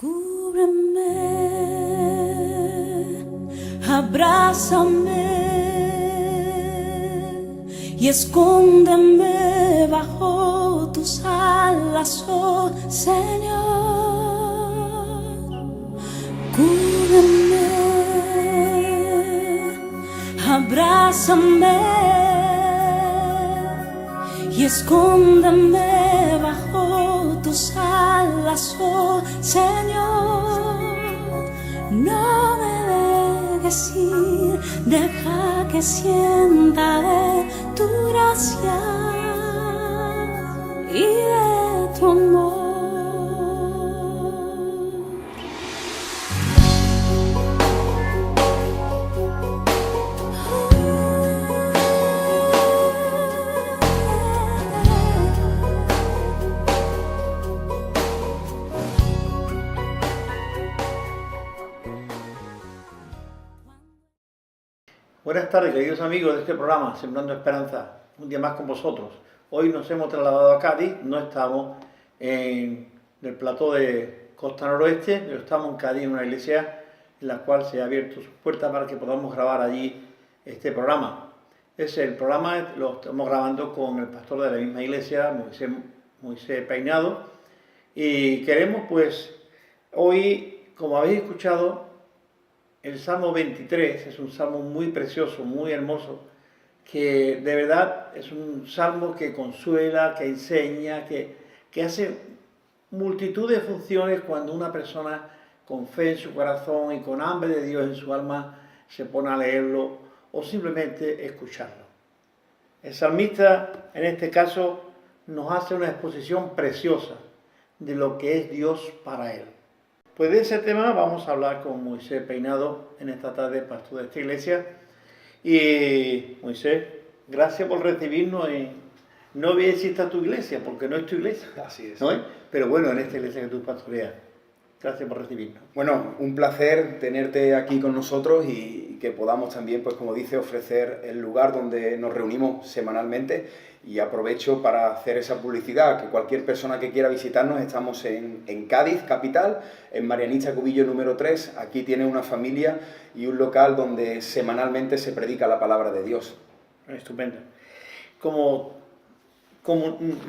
Cúbreme, abrázame y escóndeme bajo tus alas, oh Señor. Cúbreme, abrázame y escóndeme bajo tus alas, oh Señor. No me dejes ir, deja que sienta de tu gracia y de tu amor. Buenas tardes, queridos amigos de este programa, Sembrando Esperanza, un día más con vosotros. Hoy nos hemos trasladado a Cádiz, no estamos en el plató de Costa Noroeste, pero estamos en Cádiz, en una iglesia en la cual se ha abierto sus puertas para que podamos grabar allí este programa. El programa lo estamos grabando con el pastor de la misma iglesia, Moisés Peinado, y queremos pues hoy, como habéis escuchado, el Salmo 23 es un salmo muy precioso, muy hermoso, que de verdad es un salmo que consuela, que enseña, que hace multitud de funciones cuando una persona con fe en su corazón y con hambre de Dios en su alma se pone a leerlo o simplemente escucharlo. El salmista, en este caso, nos hace una exposición preciosa de lo que es Dios para él. Pues de ese tema vamos a hablar con Moisés Peinado en esta tarde, pastor de esta iglesia. Y Moisés, gracias por recibirnos no voy a decir esta tu iglesia, porque no es tu iglesia. Así es. ¿No es? Pero bueno, en esta iglesia que tú pastoreas. Gracias por recibirnos. Bueno, un placer tenerte aquí con nosotros y que podamos también, pues como dice, ofrecer el lugar donde nos reunimos semanalmente. Y aprovecho para hacer esa publicidad, que cualquier persona que quiera visitarnos, estamos en Cádiz, capital, en Marianista Cubillo número 3. Aquí tiene una familia y un local donde semanalmente se predica la palabra de Dios. Estupendo. Como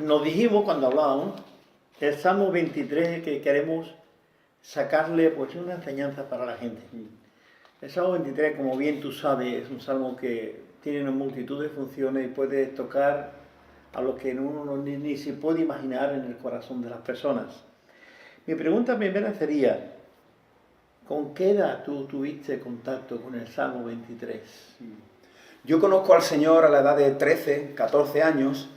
nos dijimos cuando hablábamos, el Salmo 23 que queremos sacarle pues una enseñanza para la gente. El Salmo 23, como bien tú sabes, es un salmo que tiene una multitud de funciones y puede tocar a lo que uno ni se puede imaginar en el corazón de las personas. Mi pregunta primera sería, ¿con qué edad tú tuviste contacto con el Salmo 23? Yo conozco al Señor a la edad de 13, 14 años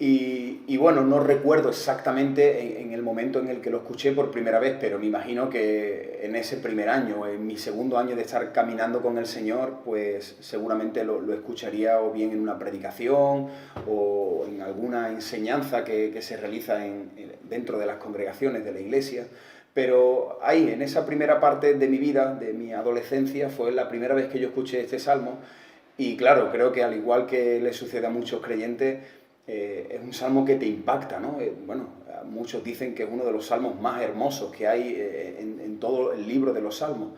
y bueno, no recuerdo exactamente en el momento en el que lo escuché por primera vez, pero me imagino que en ese primer año, en mi segundo año de estar caminando con el Señor, pues seguramente lo escucharía o bien en una predicación o en alguna enseñanza que se realiza dentro de las congregaciones de la iglesia. Pero ahí, en esa primera parte de mi vida, de mi adolescencia, fue la primera vez que yo escuché este salmo. Y claro, creo que al igual que le sucede a muchos creyentes, es un salmo que te impacta, ¿no? Bueno, muchos dicen que es uno de los salmos más hermosos que hay en todo el libro de los salmos.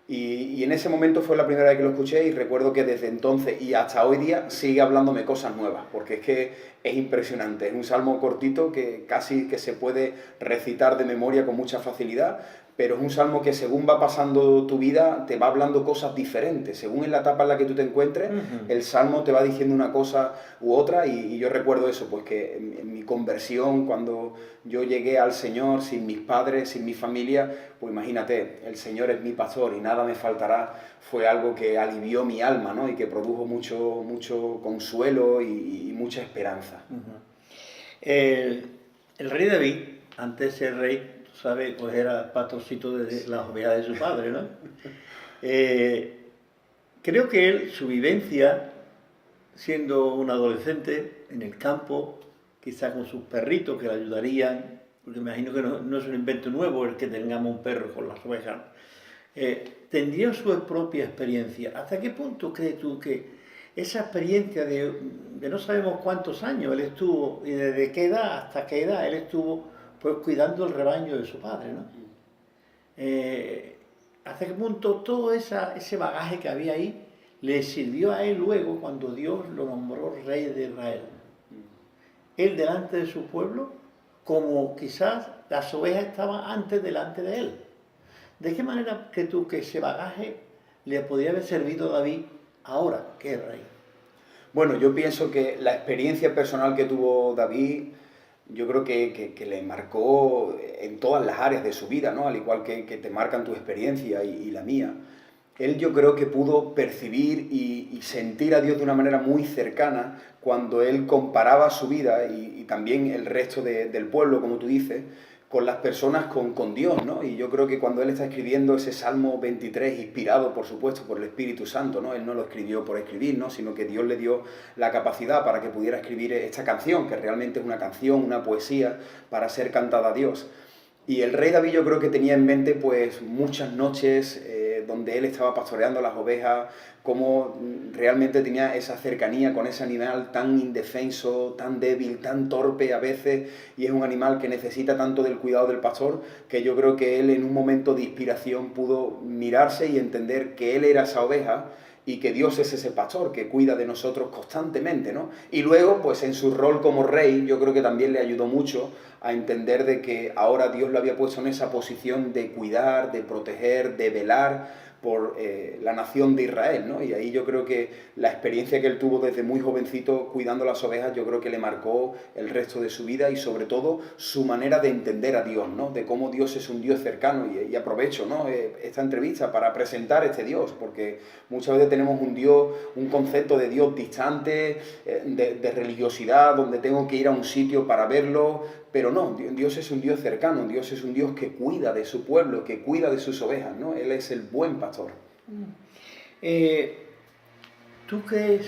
Y en ese momento fue la primera vez que lo escuché y recuerdo que desde entonces y hasta hoy día sigue hablándome cosas nuevas, porque es que es impresionante. Es un salmo cortito que casi que se puede recitar de memoria con mucha facilidad, pero es un salmo que según va pasando tu vida te va hablando cosas diferentes. Según en la etapa en la que tú te encuentres, el salmo te va diciendo una cosa u otra y yo recuerdo eso, pues que en mi conversión, cuando yo llegué al Señor sin mis padres, sin mi familia, pues imagínate, el Señor es mi pastor y nada me faltará, fue algo que alivió mi alma, ¿no? Y que produjo mucho consuelo y mucha esperanza. El rey David, antes de ser rey, ¿sabes? Pues era pastorcito de las ovejas de su padre, ¿no? Creo que él, su vivencia, siendo un adolescente en el campo, quizá con sus perritos que le ayudarían, porque me imagino que no es un invento nuevo el que tengamos un perro con las ovejas, tendría su propia experiencia. ¿Hasta qué punto crees tú que esa experiencia de no sabemos cuántos años él estuvo, y desde qué edad hasta qué edad él estuvo pues cuidando el rebaño de su padre, ¿no? ¿Hasta qué punto todo ese bagaje que había ahí le sirvió a él luego cuando Dios lo nombró rey de Israel? Él delante de su pueblo, como quizás las ovejas estaban antes delante de él. ¿De qué manera crees tú que ese bagaje le podría haber servido a David ahora que es rey? Bueno, yo pienso que la experiencia personal que tuvo David, yo creo que le marcó en todas las áreas de su vida, ¿no? Al igual que te marcan tu experiencia y la mía. Él yo creo que pudo percibir y sentir a Dios de una manera muy cercana cuando él comparaba su vida y también el resto del pueblo, como tú dices, con las personas, con Dios, ¿no? Y yo creo que cuando él está escribiendo ese Salmo 23, inspirado, por supuesto, por el Espíritu Santo, ¿no? Él no lo escribió por escribir, ¿no? Sino que Dios le dio la capacidad para que pudiera escribir esta canción, que realmente es una canción, una poesía, para ser cantada a Dios. Y el rey David yo creo que tenía en mente pues muchas noches donde él estaba pastoreando las ovejas, cómo realmente tenía esa cercanía con ese animal tan indefenso, tan débil, tan torpe a veces, y es un animal que necesita tanto del cuidado del pastor, que yo creo que él en un momento de inspiración pudo mirarse y entender que él era esa oveja, y que Dios es ese pastor que cuida de nosotros constantemente, ¿no? Y luego, pues en su rol como rey, yo creo que también le ayudó mucho a entender de que ahora Dios lo había puesto en esa posición de cuidar, de proteger, de velar por la nación de Israel, ¿no? Y ahí yo creo que la experiencia que él tuvo desde muy jovencito cuidando las ovejas, yo creo que le marcó el resto de su vida y sobre todo su manera de entender a Dios, ¿no? De cómo Dios es un Dios cercano y aprovecho, ¿no? Esta entrevista para presentar este Dios, porque muchas veces tenemos un Dios, un concepto de Dios distante, de religiosidad, donde tengo que ir a un sitio para verlo, pero no, Dios es un Dios cercano, Dios es un Dios que cuida de su pueblo, que cuida de sus ovejas, ¿no? Él es el buen pastor. ¿Tú crees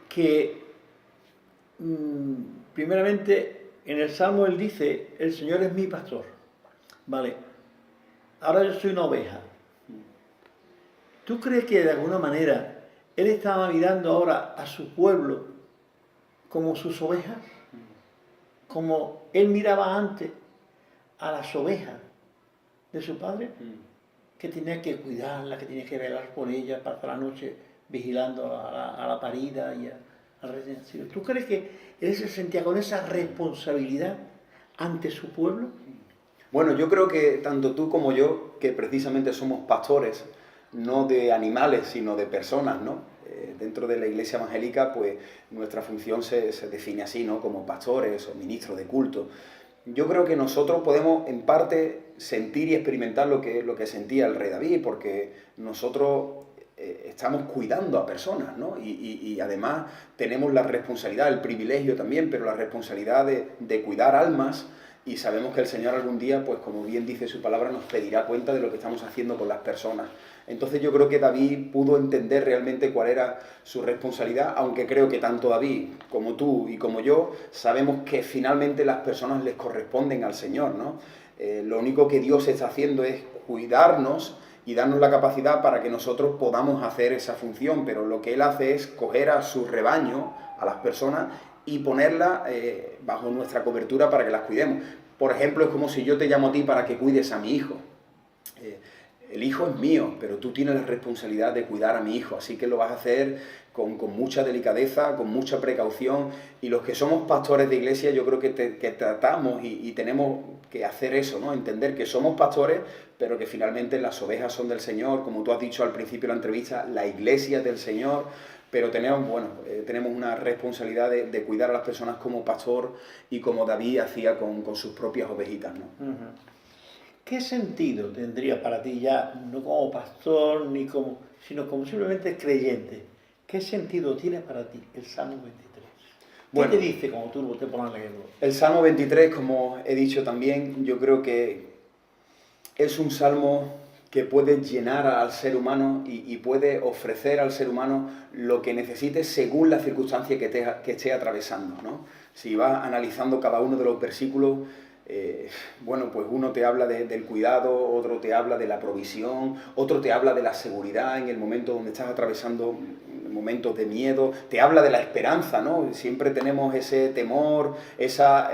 que, primeramente, en el Salmo él dice, el Señor es mi pastor? Vale, ahora yo soy una oveja. ¿Tú crees que de alguna manera él estaba mirando ahora a su pueblo como sus ovejas? Como él miraba antes a las ovejas de su padre, que tenía que cuidarla, que tenía que velar por ella, pasar la noche vigilando a la parida y al recién nacido. ¿Tú crees que él se sentía con esa responsabilidad ante su pueblo? Bueno, yo creo que tanto tú como yo, que precisamente somos pastores, no de animales, sino de personas, ¿no? Dentro de la Iglesia evangélica, pues nuestra función se define así, ¿no? Como pastores o ministros de culto. Yo creo que nosotros podemos, en parte, sentir y experimentar lo que sentía el rey David, porque nosotros estamos cuidando a personas, ¿no? Y además tenemos la responsabilidad, el privilegio también, pero la responsabilidad de cuidar almas, y sabemos que el Señor algún día, pues como bien dice su palabra, nos pedirá cuenta de lo que estamos haciendo con las personas. Entonces yo creo que David pudo entender realmente cuál era su responsabilidad, aunque creo que tanto David como tú y como yo sabemos que finalmente las personas les corresponden al Señor, ¿no? Lo único que Dios está haciendo es cuidarnos y darnos la capacidad para que nosotros podamos hacer esa función, pero lo que Él hace es coger a su rebaño, a las personas, y ponerla bajo nuestra cobertura para que las cuidemos. Por ejemplo, es como si yo te llamo a ti para que cuides a mi hijo. El hijo es mío, pero tú tienes la responsabilidad de cuidar a mi hijo, así que lo vas a hacer con mucha delicadeza, con mucha precaución, y los que somos pastores de iglesia yo creo que tratamos y tenemos que hacer eso, ¿no? Entender que somos pastores, pero que finalmente las ovejas son del Señor, como tú has dicho al principio de la entrevista, la iglesia es del Señor, pero tenemos una responsabilidad de cuidar a las personas como pastor y como David hacía con sus propias ovejitas, ¿no? ¿Qué sentido tendría para ti ya, no como pastor, sino como simplemente creyente? ¿Qué sentido tiene para ti el Salmo 23? ¿Qué te dice cuando tú te pones a leerlo? El Salmo 23, como he dicho también, yo creo que es un salmo que puede llenar al ser humano y puede ofrecer al ser humano lo que necesite según la circunstancia que esté atravesando, ¿no? Si vas analizando cada uno de los versículos, pues uno te habla del cuidado, otro te habla de la provisión, otro te habla de la seguridad en el momento donde estás atravesando momentos de miedo, te habla de la esperanza, ¿no? Siempre tenemos ese temor, esa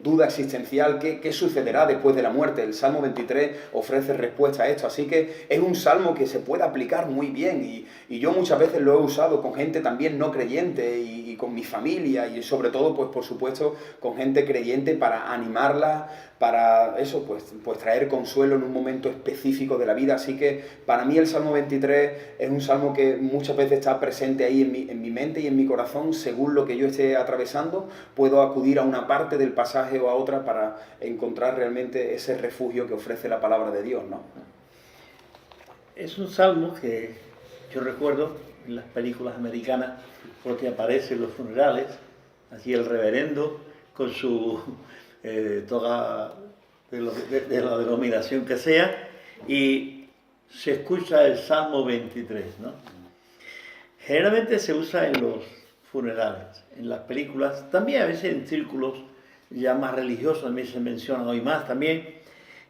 duda existencial, ¿qué sucederá después de la muerte? El Salmo 23 ofrece respuesta a esto, así que es un salmo que se puede aplicar muy bien y yo muchas veces lo he usado con gente también no creyente y con mi familia y sobre todo, pues por supuesto, con gente creyente para animarla, para eso, pues traer consuelo en un momento específico de la vida. Así que para mí el Salmo 23 es un salmo que muchas veces está presente ahí en mi mente y en mi corazón. Según lo que yo esté atravesando, puedo acudir a una parte del pasaje o a otra para encontrar realmente ese refugio que ofrece la palabra de Dios, ¿no? Es un salmo que yo recuerdo en las películas americanas, porque aparece en los funerales, así el reverendo con su toga de la denominación que sea, y se escucha el Salmo 23, ¿no? Generalmente se usa en los funerales, en las películas, también a veces en círculos ya más religiosos, también se menciona hoy más también,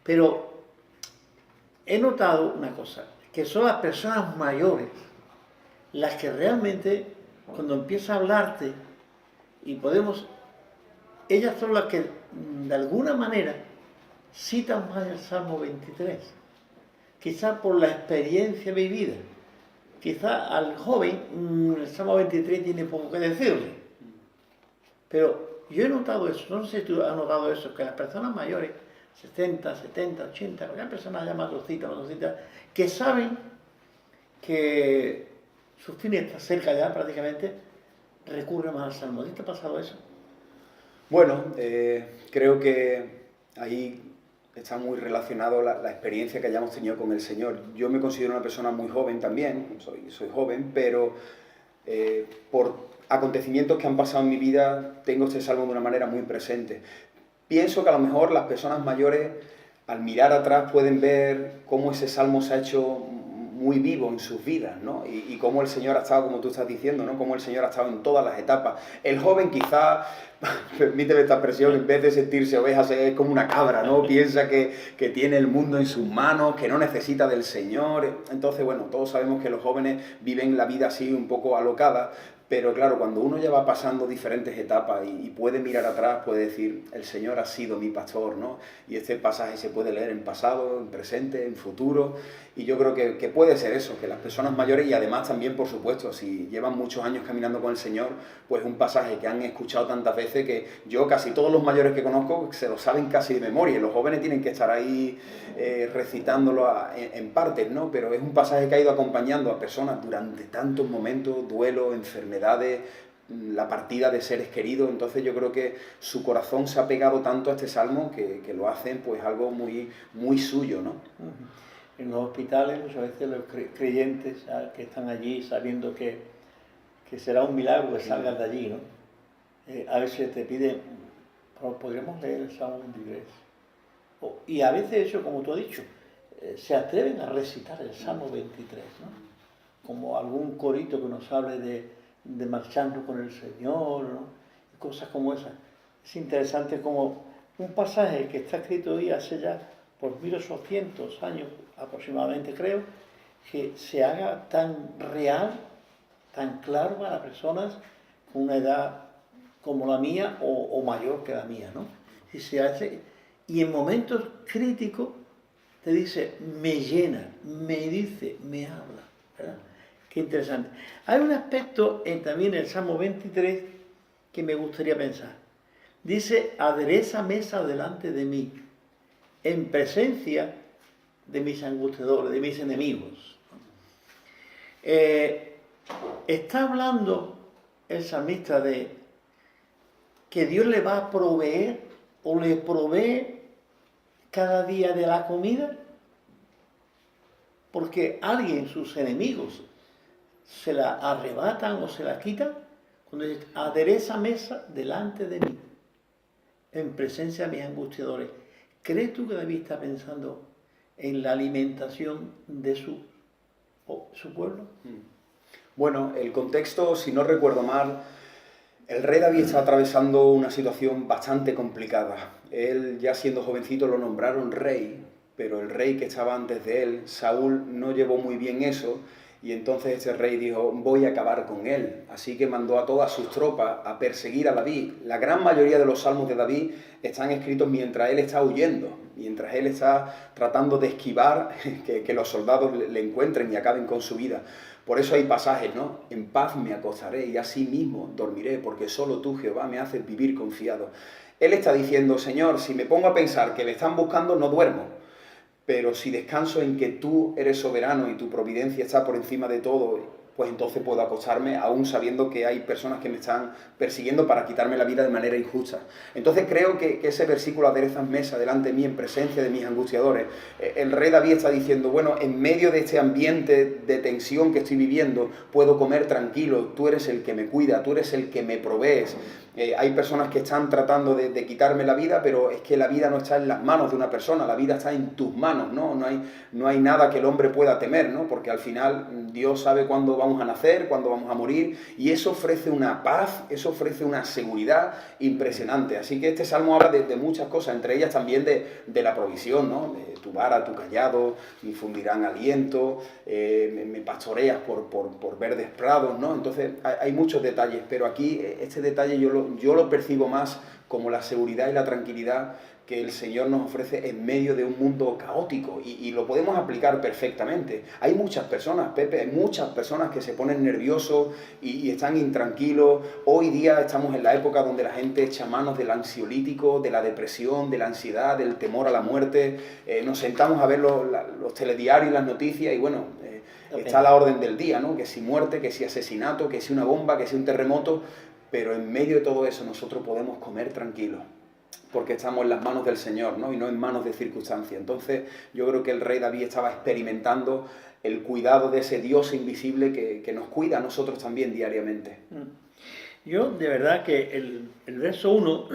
pero he notado una cosa, que son las personas mayores las que realmente, cuando empieza a hablarte, y ellas son las que de alguna manera citan más el Salmo 23, quizás por la experiencia vivida. Quizás al joven el Salmo 23 tiene poco que decirle, pero yo he notado eso, no sé si tú has notado eso, que las personas mayores, 60, 70, 80, hay personas ya mayorcitas, que saben que su fin está cerca ya prácticamente, recurren más al Salmo. ¿Te ha pasado eso? Bueno, creo que ahí está muy relacionado la experiencia que hayamos tenido con el Señor. Yo me considero una persona muy joven también, soy joven, pero por acontecimientos que han pasado en mi vida tengo este salmo de una manera muy presente. Pienso que a lo mejor las personas mayores, al mirar atrás, pueden ver cómo ese salmo se ha hecho muy vivo en sus vidas, ¿no? Y cómo el Señor ha estado, como tú estás diciendo, ¿no? Cómo el Señor ha estado en todas las etapas. El joven quizá, permíteme esta expresión, en vez de sentirse oveja, es como una cabra, ¿no? Piensa que tiene el mundo en sus manos, que no necesita del Señor. Entonces, bueno, todos sabemos que los jóvenes viven la vida así un poco alocada, pero claro, cuando uno ya va pasando diferentes etapas y puede mirar atrás, puede decir, el Señor ha sido mi pastor, ¿no? Y este pasaje se puede leer en pasado, en presente, en futuro, y yo creo que puede ser eso, que las personas mayores, y además también, por supuesto, si llevan muchos años caminando con el Señor, pues un pasaje que han escuchado tantas veces que yo casi todos los mayores que conozco se lo saben casi de memoria, y los jóvenes tienen que estar ahí recitándolo en partes, ¿no? Pero es un pasaje que ha ido acompañando a personas durante tantos momentos, duelo, enfermedades, la partida de seres queridos. Entonces yo creo que su corazón se ha pegado tanto a este salmo que lo hacen pues algo muy, muy suyo, ¿no? En los hospitales muchas veces los creyentes que están allí sabiendo que será un milagro que salgan de allí, ¿no? A veces te piden, podríamos leer el Salmo 23. Y a veces eso, como tú has dicho, se atreven a recitar el Salmo 23, ¿no? Como algún corito que nos hable de marchando con el Señor, ¿no? Y cosas como esas. Es interesante como un pasaje que está escrito hoy hace ya por 1800 años aproximadamente, creo, que se haga tan real, tan claro para personas con una edad como la mía o mayor que la mía, ¿no? Y se hace, y en momentos críticos te dice, me llena, me dice, me habla, ¿verdad? Qué interesante. Hay un aspecto también en el Salmo 23 que me gustaría pensar. Dice, adereza mesa delante de mí, en presencia de mis angustiadores, de mis enemigos. Está hablando el salmista de que Dios le va a proveer o le provee cada día de la comida, porque alguien, sus enemigos, se la arrebatan o se la quitan, cuando dice, adereza mesa delante de mí, en presencia de mis angustiadores. ¿Crees tú que David está pensando en la alimentación de su pueblo? Bueno, el contexto, si no recuerdo mal, el rey David está atravesando una situación bastante complicada. Él, ya siendo jovencito, lo nombraron rey, pero el rey que estaba antes de él, Saúl, no llevó muy bien eso Y entonces este rey dijo, voy a acabar con él. Así que mandó a todas sus tropas a perseguir a David. La gran mayoría de los salmos de David están escritos mientras él está huyendo, mientras él está tratando de esquivar que los soldados le encuentren y acaben con su vida. Por eso hay pasajes, ¿no? En paz me acostaré y así mismo dormiré, porque solo tú, Jehová, me haces vivir confiado. Él está diciendo, Señor, si me pongo a pensar que me están buscando, no duermo. Pero si descanso en que tú eres soberano y tu providencia está por encima de todo, pues entonces puedo acostarme aún sabiendo que hay personas que me están persiguiendo para quitarme la vida de manera injusta. Entonces creo que ese versículo aderezas mesa delante de mí en presencia de mis angustiadores. El rey David está diciendo, bueno, en medio de este ambiente de tensión que estoy viviendo, puedo comer tranquilo, tú eres el que me cuida, tú eres el que me provees. Hay personas que están tratando de quitarme la vida, pero es que la vida no está en las manos de una persona, la vida está en tus manos, ¿no? No hay nada que el hombre pueda temer, ¿no? Porque al final Dios sabe cuándo vamos a nacer, cuándo vamos a morir, y eso ofrece una paz, eso ofrece una seguridad impresionante. Así que este salmo habla de muchas cosas, entre ellas también de la provisión, ¿no? De tu vara, tu callado, me infundirán aliento, me pastoreas por verdes prados, ¿no? Entonces hay muchos detalles, pero aquí este detalle yo lo percibo más como la seguridad y la tranquilidad que el Señor nos ofrece en medio de un mundo caótico, y lo podemos aplicar perfectamente. Hay muchas personas, Pepe, hay muchas personas que se ponen nerviosos y están intranquilos. Hoy día estamos en la época donde la gente echa manos del ansiolítico, de la depresión, de la ansiedad, del temor a la muerte. Nos sentamos a ver los telediarios y las noticias y bueno, está a la orden del día, ¿no? Que si muerte, que si asesinato, que si una bomba, que si un terremoto, pero en medio de todo eso nosotros podemos comer tranquilos, porque estamos en las manos del Señor, ¿no? Y no en manos de circunstancias. Entonces yo creo que el rey David estaba experimentando el cuidado de ese Dios invisible que nos cuida a nosotros también diariamente. Yo de verdad que el verso 1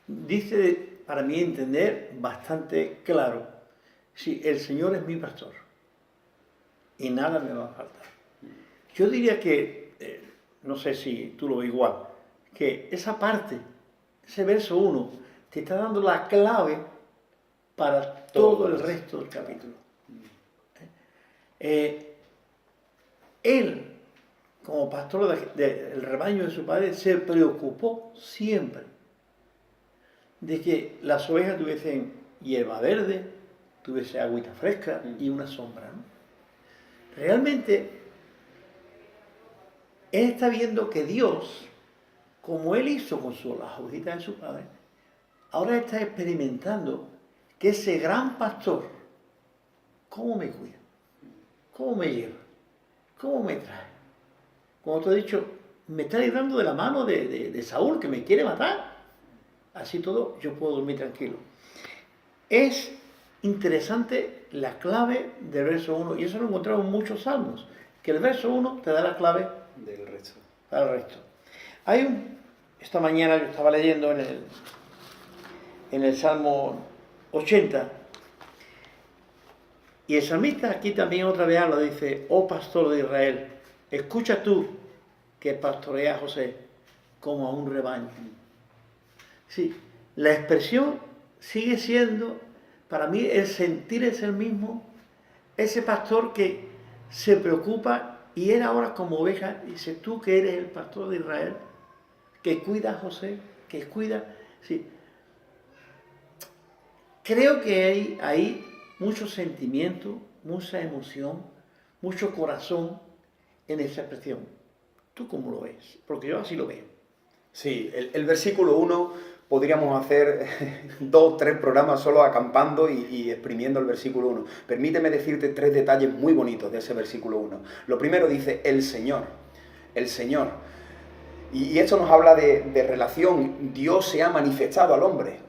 dice, para mí entender, bastante claro, sí, el Señor es mi pastor y nada me va a faltar. Yo diría que, no sé si tú lo ves igual, que esa parte, ese verso 1, te está dando la clave para todo el resto del capítulo. Él, como pastor del rebaño de su padre, se preocupó siempre de que las ovejas tuviesen hierba verde, tuviese agüita fresca y una sombra, ¿no? Realmente, él está viendo que Dios, como él hizo con las ovejitas de su padre, ahora está experimentando que ese gran pastor, ¿cómo me cuida? ¿Cómo me lleva? ¿Cómo me trae? Como te he dicho, me está librando de la mano de Saúl, que me quiere matar. Así todo, yo puedo dormir tranquilo. Es interesante la clave del verso 1, y eso lo encontramos en muchos salmos, que el verso 1 te da la clave del resto. Para el resto. Esta mañana yo estaba leyendo en el Salmo 80, y el salmista aquí también otra vez habla, dice, oh pastor de Israel, escucha tú que pastorea a José como a un rebaño. Sí, la expresión sigue siendo, para mí el sentir es el mismo, ese pastor que se preocupa y él ahora como oveja dice, tú que eres el pastor de Israel, que cuida a José, que cuida, sí. Creo que hay ahí mucho sentimiento, mucha emoción, mucho corazón en esa expresión. ¿Tú cómo lo ves? Porque yo así lo veo. Sí, el versículo 1 podríamos hacer 2 o 3 programas solo acampando y exprimiendo el versículo 1. Permíteme decirte 3 detalles muy bonitos de ese versículo 1. Lo primero dice, el Señor. El Señor. Y esto nos habla de relación. Dios se ha manifestado al hombre.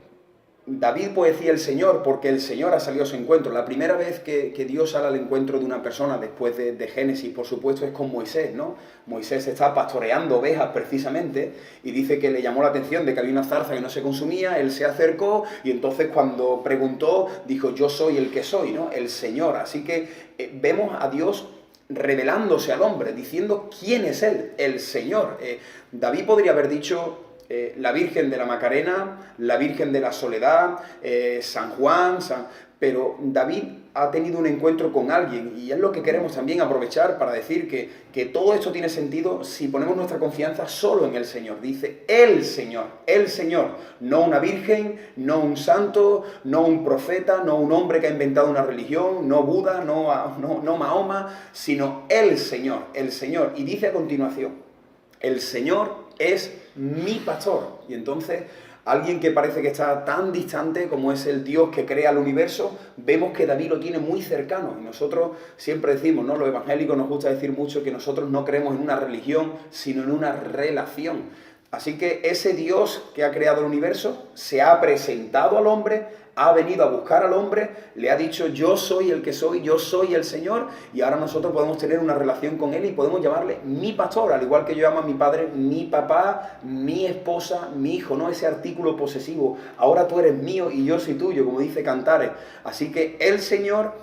David puede decir el Señor porque el Señor ha salido a su encuentro. La primera vez que Dios sale al encuentro de una persona después de Génesis, por supuesto, es con Moisés, ¿no? Moisés está pastoreando ovejas precisamente y dice que le llamó la atención de que había una zarza que no se consumía, él se acercó y entonces cuando preguntó dijo, yo soy el que soy, ¿no? El Señor. Así que vemos a Dios revelándose al hombre, diciendo quién es él, el Señor. David podría haber dicho la Virgen de la Macarena, la Virgen de la Soledad, San Juan, pero David ha tenido un encuentro con alguien, y es lo que queremos también aprovechar para decir que todo esto tiene sentido si ponemos nuestra confianza solo en el Señor. Dice el Señor, no una virgen, no un santo, no un profeta, no un hombre que ha inventado una religión, no Buda, no Mahoma, sino el Señor. Y dice a continuación, el Señor es mi pastor. Y entonces, alguien que parece que está tan distante como es el Dios que crea el universo, vemos que David lo tiene muy cercano. Y nosotros siempre decimos, ¿no? Los evangélicos nos gusta decir mucho que nosotros no creemos en una religión, sino en una relación. Así que ese Dios que ha creado el universo se ha presentado al hombre, ha venido a buscar al hombre, le ha dicho yo soy el que soy, yo soy el Señor, y ahora nosotros podemos tener una relación con Él y podemos llamarle mi pastor, al igual que yo llamo a mi padre mi papá, mi esposa, mi hijo, no ese artículo posesivo, ahora tú eres mío y yo soy tuyo, como dice Cantares. Así que el Señor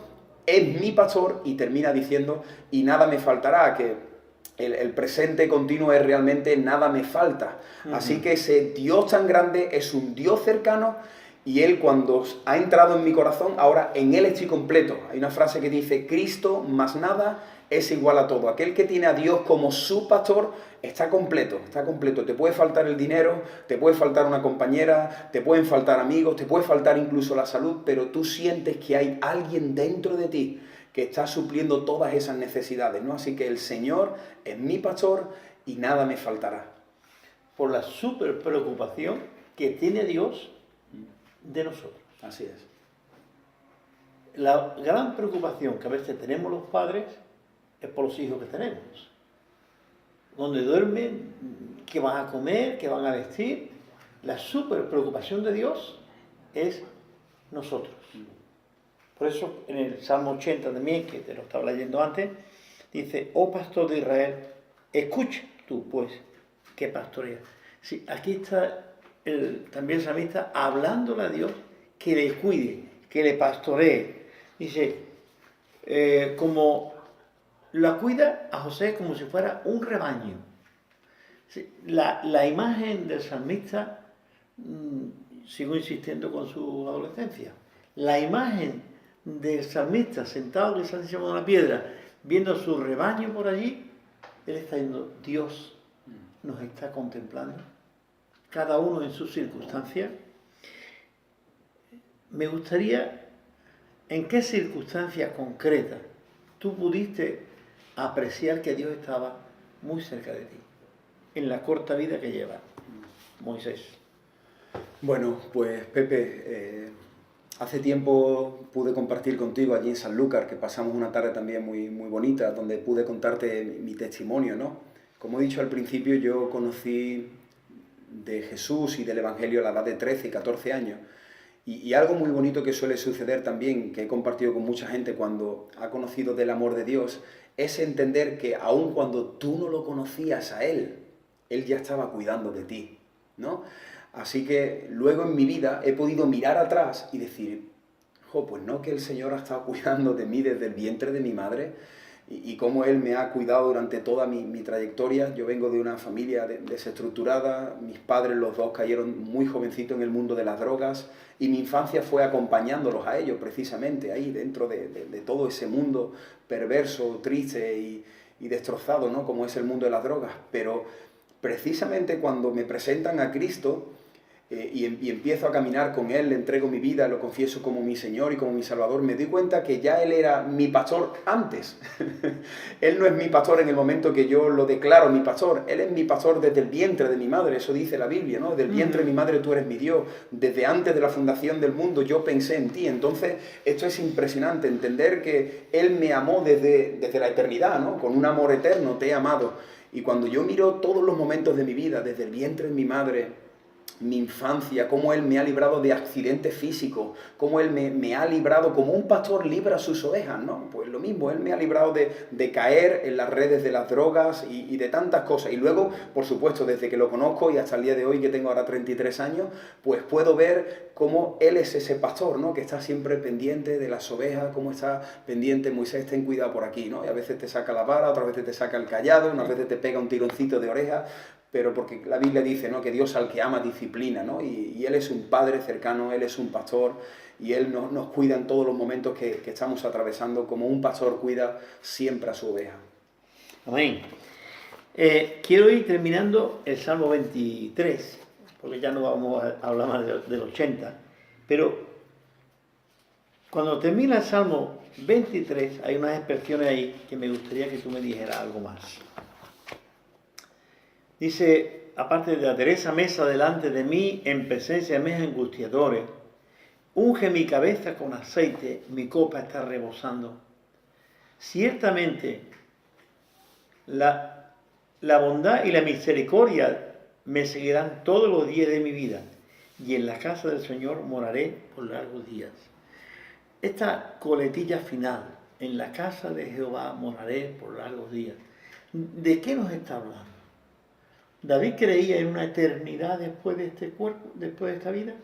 es mi pastor, y termina diciendo, y nada me faltará, que el presente continuo es realmente nada me falta. Así que ese Dios tan grande es un Dios cercano, y Él, cuando ha entrado en mi corazón, ahora en Él estoy completo. Hay una frase que dice, Cristo más nada es igual a todo. Aquel que tiene a Dios como su pastor está completo, está completo. Te puede faltar el dinero, te puede faltar una compañera, te pueden faltar amigos, te puede faltar incluso la salud, pero tú sientes que hay alguien dentro de ti que está supliendo todas esas necesidades, ¿no? Así que el Señor es mi pastor y nada me faltará. Por la súper preocupación que tiene Dios de nosotros. Así es. La gran preocupación que a veces tenemos los padres es por los hijos que tenemos. Donde duermen, qué van a comer, qué van a vestir. La súper preocupación de Dios es nosotros. Por eso en el Salmo 80 también, que te lo estaba leyendo antes, dice, oh pastor de Israel, escucha tú pues, que pastorea. Sí, aquí está también el salmista hablándole a Dios que le cuide, que le pastoree. Dice, como la cuida a José como si fuera un rebaño. Sí, la imagen del salmista, sigo insistiendo con su adolescencia, la imagen del salmista sentado en de una piedra, viendo su rebaño por allí, él está diciendo, Dios nos está contemplando, cada uno en sus circunstancias. Me gustaría, ¿en qué circunstancias concretas tú pudiste apreciar que Dios estaba muy cerca de ti, en la corta vida que lleva Moisés? Bueno, pues Pepe, hace tiempo pude compartir contigo allí en Sanlúcar, que pasamos una tarde también muy, muy bonita, donde pude contarte mi testimonio, ¿no? Como he dicho al principio, yo conocí de Jesús y del Evangelio a la edad de 13 y 14 años. Y algo muy bonito que suele suceder también, que he compartido con mucha gente cuando ha conocido del amor de Dios, es entender que aun cuando tú no lo conocías a Él, Él ya estaba cuidando de ti, ¿no? Así que luego en mi vida he podido mirar atrás y decir, pues no, que el Señor ha estado cuidando de mí desde el vientre de mi madre, y cómo Él me ha cuidado durante toda mi trayectoria. Yo vengo de una familia desestructurada, mis padres los dos cayeron muy jovencitos en el mundo de las drogas, y mi infancia fue acompañándolos a ellos precisamente, ahí dentro de todo ese mundo perverso, triste y destrozado, ¿no? Como es el mundo de las drogas. Pero precisamente cuando me presentan a Cristo, y empiezo a caminar con Él, le entrego mi vida, lo confieso como mi Señor y como mi Salvador, me doy cuenta que ya Él era mi pastor antes. Él no es mi pastor en el momento que yo lo declaro mi pastor, Él es mi pastor desde el vientre de mi madre, eso dice la Biblia, ¿no? Del vientre de mi madre tú eres mi Dios, desde antes de la fundación del mundo yo pensé en ti. Entonces esto es impresionante, entender que Él me amó desde la eternidad, ¿no? Con un amor eterno te he amado. Y cuando yo miro todos los momentos de mi vida, desde el vientre de mi madre, mi infancia, cómo Él me ha librado de accidentes físicos, cómo Él me ha librado como un pastor libra a sus ovejas, ¿no? Pues lo mismo, Él me ha librado de caer en las redes de las drogas y de tantas cosas. Y luego, por supuesto, desde que lo conozco y hasta el día de hoy, que tengo ahora 33 años, pues puedo ver cómo Él es ese pastor, ¿no? Que está siempre pendiente de las ovejas, cómo está pendiente, Moisés, ten cuidado por aquí, ¿no? Y a veces te saca la vara, otras veces te saca el cayado, unas veces te pega un tironcito de oreja, pero porque la Biblia dice, ¿no?, que Dios al que ama disciplina, ¿no? Y Él es un padre cercano, Él es un pastor, y Él nos cuida en todos los momentos que estamos atravesando, como un pastor cuida siempre a su oveja. Amén. Quiero ir terminando el Salmo 23, porque ya no vamos a hablar más del 80, pero cuando termina el Salmo 23 hay unas expresiones ahí que me gustaría que tú me dijeras algo más. Dice, aparte de adereza mesa delante de mí, en presencia de mis angustiadores, unge mi cabeza con aceite, mi copa está rebosando. Ciertamente, la bondad y la misericordia me seguirán todos los días de mi vida, y en la casa del Señor moraré por largos días. Esta coletilla final, en la casa de Jehová moraré por largos días. ¿De qué nos está hablando? ¿David creía en una eternidad después de este cuerpo, después de esta vida?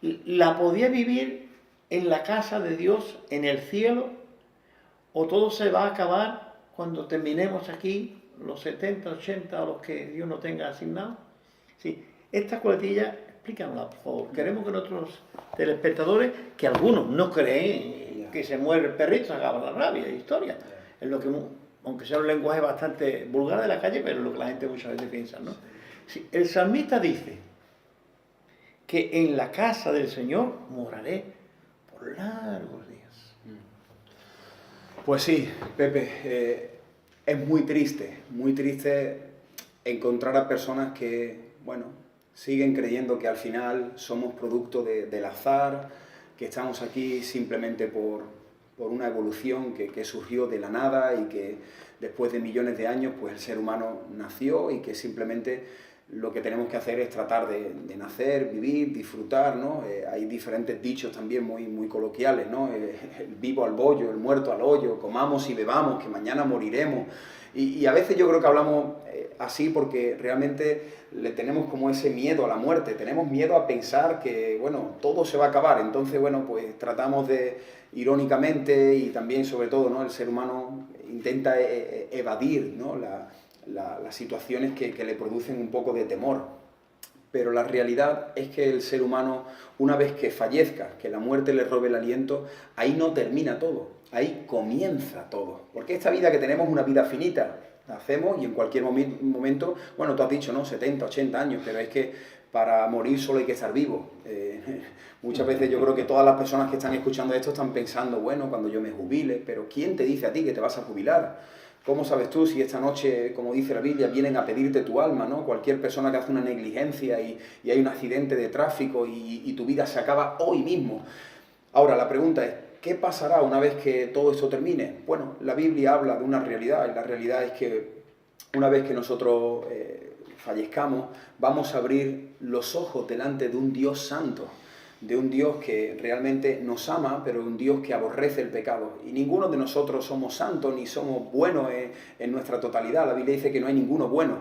¿La podía vivir en la casa de Dios, en el cielo? ¿O todo se va a acabar cuando terminemos aquí, los 70, 80 o los que Dios nos tenga asignado? Sí, esta coletilla, explícanosla, por favor. Queremos que nuestros telespectadores, que algunos no creen que se muere el perrito, se acaba la rabia, historia. Es lo que, aunque sea un lenguaje bastante vulgar de la calle, pero es lo que la gente muchas veces piensa, ¿no? Sí, el salmista dice que en la casa del Señor moraré por largos días. Pues sí, Pepe, es muy triste encontrar a personas que, bueno, siguen creyendo que al final somos producto del azar, que estamos aquí simplemente por una evolución que surgió de la nada y que después de millones de años pues el ser humano nació y que simplemente lo que tenemos que hacer es tratar de nacer, vivir, disfrutar, ¿no? Hay diferentes dichos también muy coloquiales, ¿no? El vivo al bollo, el muerto al hoyo, comamos y bebamos, que mañana moriremos. Y a veces yo creo que hablamos así porque realmente le tenemos como ese miedo a la muerte, tenemos miedo a pensar que, bueno, todo se va a acabar. Entonces, bueno, pues tratamos de, irónicamente y también sobre todo, ¿no?, el ser humano intenta evadir, ¿no?, las situaciones que le producen un poco de temor. Pero la realidad es que el ser humano, una vez que fallezca, que la muerte le robe el aliento, ahí no termina todo, ahí comienza todo. Porque esta vida que tenemos es una vida finita, nacemos y en cualquier momento, bueno, tú has dicho, ¿no?, 70, 80 años, pero es que para morir solo hay que estar vivo. Muchas veces yo creo que todas las personas que están escuchando esto están pensando, bueno, cuando yo me jubile, pero ¿quién te dice a ti que te vas a jubilar? ¿Cómo sabes tú si esta noche, como dice la Biblia, vienen a pedirte tu alma, ¿no? Cualquier persona que hace una negligencia y hay un accidente de tráfico y tu vida se acaba hoy mismo. Ahora, la pregunta es, ¿qué pasará una vez que todo esto termine? Bueno, la Biblia habla de una realidad y la realidad es que una vez que nosotros fallezcamos, vamos a abrir los ojos delante de un Dios santo, de un Dios que realmente nos ama, pero un Dios que aborrece el pecado. Y ninguno de nosotros somos santos ni somos buenos en nuestra totalidad. La Biblia dice que no hay ninguno bueno.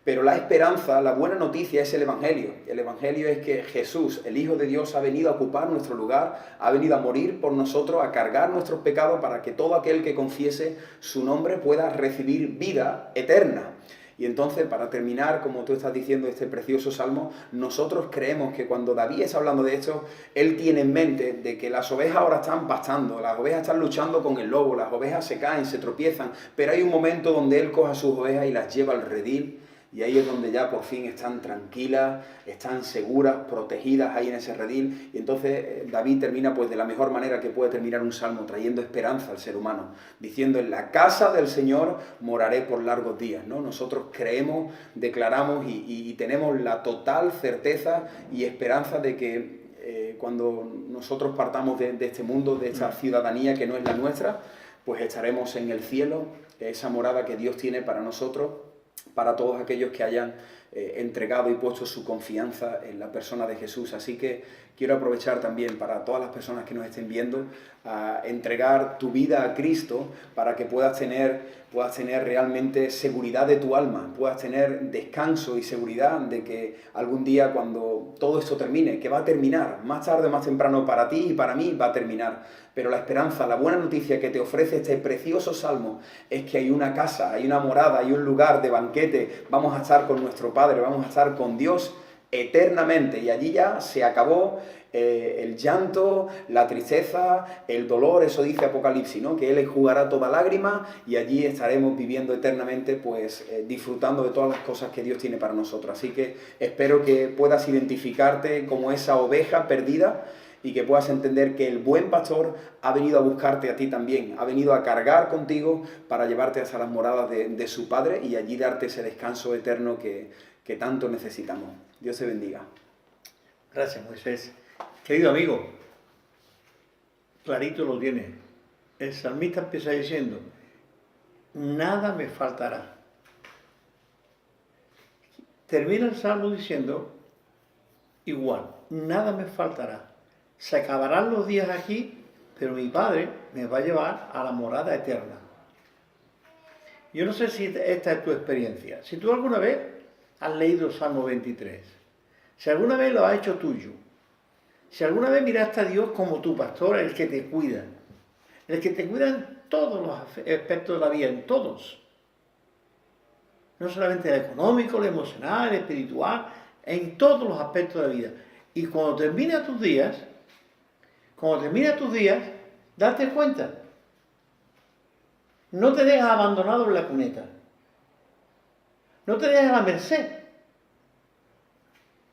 Pero la esperanza, la buena noticia es el Evangelio. El Evangelio es que Jesús, el Hijo de Dios, ha venido a ocupar nuestro lugar, ha venido a morir por nosotros, a cargar nuestros pecados para que todo aquel que confiese su nombre pueda recibir vida eterna. Y entonces, para terminar, como tú estás diciendo, este precioso salmo, nosotros creemos que cuando David está hablando de esto, él tiene en mente de que las ovejas ahora están pastando, las ovejas están luchando con el lobo, las ovejas se caen, se tropiezan, pero hay un momento donde él coge a sus ovejas y las lleva al redil, y ahí es donde ya por fin están tranquilas, están seguras, protegidas ahí en ese redil. Y entonces David termina pues de la mejor manera que puede terminar un salmo, trayendo esperanza al ser humano, diciendo: en la casa del Señor moraré por largos días, ¿no? Nosotros creemos, declaramos y tenemos la total certeza y esperanza de que cuando nosotros partamos de este mundo, de esta ciudadanía que no es la nuestra, pues estaremos en el cielo, esa morada que Dios tiene para nosotros, para todos aquellos que hayan entregado y puesto su confianza en la persona de Jesús. Así que quiero aprovechar también para todas las personas que nos estén viendo a entregar tu vida a Cristo para que puedas tener realmente seguridad de tu alma, puedas tener descanso y seguridad de que algún día cuando todo esto termine, que va a terminar, más tarde o más temprano para ti y para mí va a terminar, pero la esperanza, la buena noticia que te ofrece este precioso salmo es que hay una casa, hay una morada, hay un lugar de banquete, vamos a estar con nuestro Padre, vamos a estar con Dios eternamente, y allí ya se acabó el llanto, la tristeza, el dolor. Eso dice Apocalipsis, ¿no? Que Él enjugará toda lágrima y allí estaremos viviendo eternamente, pues disfrutando de todas las cosas que Dios tiene para nosotros. Así que espero que puedas identificarte como esa oveja perdida y que puedas entender que el buen pastor ha venido a buscarte a ti también, ha venido a cargar contigo para llevarte hasta las moradas de su Padre y allí darte ese descanso eterno que tanto necesitamos. Dios te bendiga. Gracias, Moisés. Querido amigo, clarito lo tiene. El salmista empieza diciendo, nada me faltará. Termina el salmo diciendo, igual, nada me faltará. Se acabarán los días aquí, pero mi Padre me va a llevar a la morada eterna. Yo no sé si esta es tu experiencia. Si tú alguna vez has leído el Salmo 23, si alguna vez lo has hecho tuyo, si alguna vez miraste a Dios como tu pastor, el que te cuida en todos los aspectos de la vida, en todos, no solamente el económico, el emocional, el espiritual, en todos los aspectos de la vida. Y cuando termina tus días, date cuenta, no te dejas abandonado en la cuneta, no te dejas a la merced,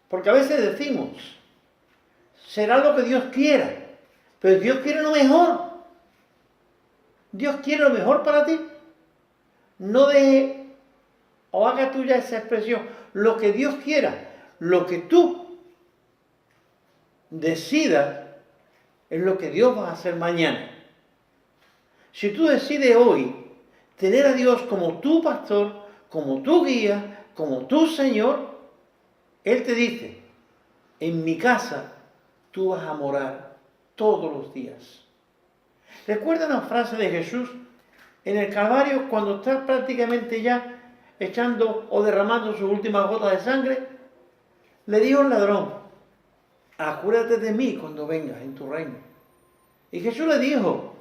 porque a veces decimos, será lo que Dios quiera, pero Dios quiere lo mejor. Dios quiere lo mejor para ti. No deje o haga tuya esa expresión. Lo que Dios quiera, lo que tú decidas, es lo que Dios va a hacer mañana. Si tú decides hoy tener a Dios como tu pastor, como tu guía, como tu Señor, Él te dice, en mi casa tú vas a morar todos los días. ¿Recuerda una frase de Jesús en el Calvario cuando está prácticamente ya echando o derramando sus últimas gotas de sangre? Le dijo el ladrón, acuérdate de mí cuando vengas en tu reino. Y Jesús le dijo,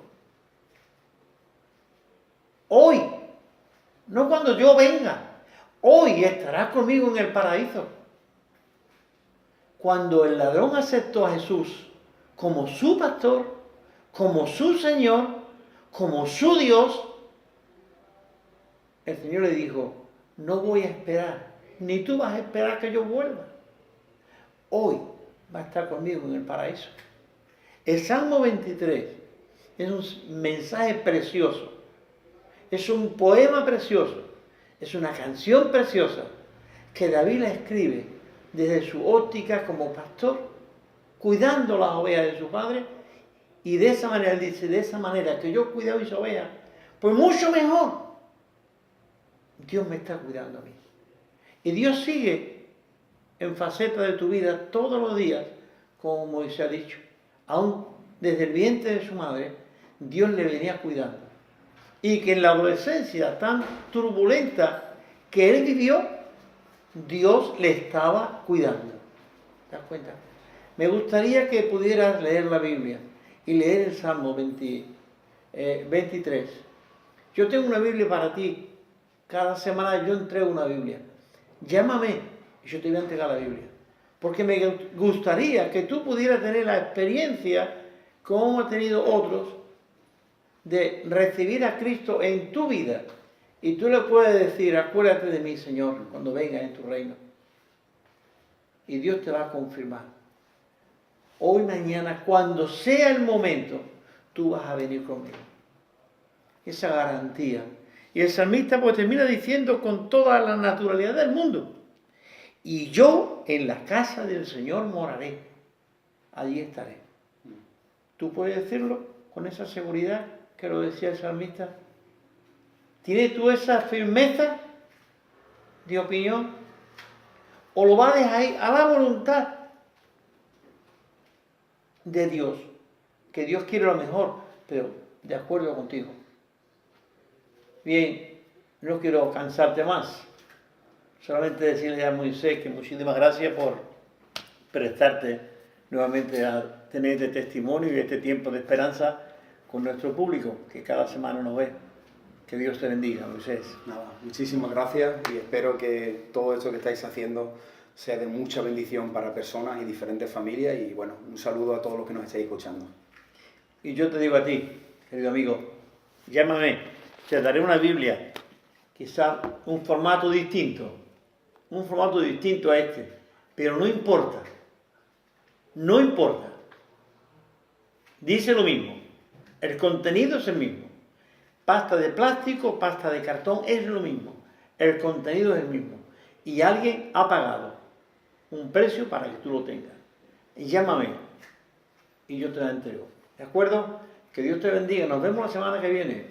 hoy, no cuando yo venga, hoy estarás conmigo en el paraíso. Cuando el ladrón aceptó a Jesús como su pastor, como su Señor, como su Dios, el Señor le dijo, no voy a esperar, ni tú vas a esperar que yo vuelva. Hoy va a estar conmigo en el paraíso. El Salmo 23 es un mensaje precioso, es un poema precioso, es una canción preciosa que David la escribe desde su óptica como pastor, cuidando las ovejas de su padre, y de esa manera, él dice, de esa manera que yo cuidado mis ovejas, pues mucho mejor, Dios me está cuidando a mí. Y Dios sigue en faceta de tu vida todos los días, como Moisés ha dicho, aún desde el vientre de su madre, Dios le venía cuidando. Y que en la adolescencia tan turbulenta que él vivió, Dios le estaba cuidando. ¿Te das cuenta? Me gustaría que pudieras leer la Biblia y leer el Salmo 23. Yo tengo una Biblia para ti. Cada semana yo entrego una Biblia. Llámame y yo te voy a entregar la Biblia. Porque me gustaría que tú pudieras tener la experiencia, como han tenido otros, de recibir a Cristo en tu vida. Y tú le puedes decir, acuérdate de mí, Señor, cuando vengas en tu reino. Y Dios te va a confirmar. Hoy, mañana, cuando sea el momento, tú vas a venir conmigo. Esa garantía. Y el salmista pues termina diciendo con toda la naturalidad del mundo, y yo en la casa del Señor moraré. Allí estaré. ¿Tú puedes decirlo con esa seguridad que lo decía el salmista? ¿Tienes tú esa firmeza de opinión? o lo vas a dejar ahí a la voluntad de Dios, que Dios quiere lo mejor, pero de acuerdo contigo. Bien, no quiero cansarte más, solamente decirle a Moisés que muchísimas gracias por prestarte nuevamente a tener este testimonio y este tiempo de esperanza con nuestro público, que cada semana nos ve. Que Dios te bendiga, Moisés. Nada, muchísimas gracias y espero que todo esto que estáis haciendo sea de mucha bendición para personas y diferentes familias y bueno, un saludo a todos los que nos estáis escuchando. Y yo te digo a ti, querido amigo, llámame, te daré una Biblia, quizá un formato distinto a este, pero no importa, no importa, dice lo mismo, el contenido es el mismo, pasta de plástico, pasta de cartón, es lo mismo, el contenido es el mismo, y alguien ha pagado un precio para que tú lo tengas. Y llámame y yo te la entrego. ¿De acuerdo? Que Dios te bendiga. Nos vemos la semana que viene.